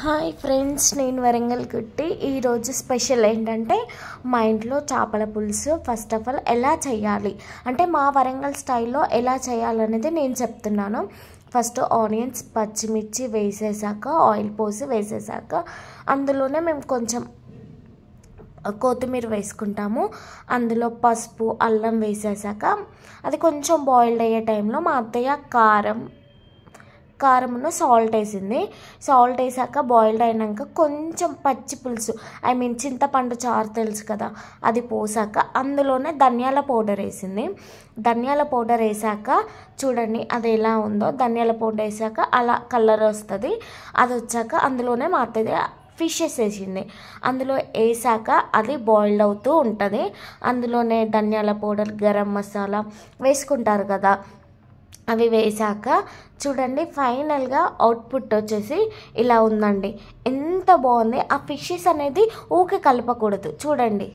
Hi friends, నేను వరంగల్ కుట్టి. ఈరోజు స్పెషల్ ఏంటంటే మా ఇంట్లో చేపల పులుసు ఫస్ట్ ఆఫ్ ఆల్ ఎలా చేయాలి అంటే మా వరంగల్ స్టైల్లో ఎలా చేయాలనేది నేను చెప్తున్నాను. ఫస్ట్ ఆనియన్స్ పచ్చిమిర్చి వేసేసాక ఆయిల్ పోసి వేసేసాక అందులోనే మేము కొంచెం కొత్తిమీర వేసుకుంటాము. అందులో పసుపు అల్లం వేసేసాక అది కొంచెం బాయిల్డ్ అయ్యే టైంలో మా అత్తయ్య కారమును సాల్ట్ వేసింది. సాల్ట్ వేసాక బాయిల్డ్ అయినాక కొంచెం పచ్చి పులుసు చింతపండు చారు తెలుసు కదా, అది పోసాక అందులోనే ధనియాల పౌడర్ వేసింది. ధనియాల పౌడర్ వేసాక చూడండి అది ఎలా ఉందో. ధనియాల పౌడర్ వేసాక అలా కలర్ వస్తుంది. అది వచ్చాక అందులోనే మా అత్తయ్య ఫిషెస్ వేసింది. అందులో వేసాక అది బాయిల్డ్ అవుతూ ఉంటుంది. అందులోనే ధనియాల పౌడర్ గరం మసాలా వేసుకుంటారు కదా, అవి వేసాక చూడండి ఫైనల్గా అవుట్పుట్ వచ్చేసి ఇలా ఉందండి. ఎంత బాగుంది. ఆ ఫిషెస్ అనేది ఊకే కలపకూడదు చూడండి.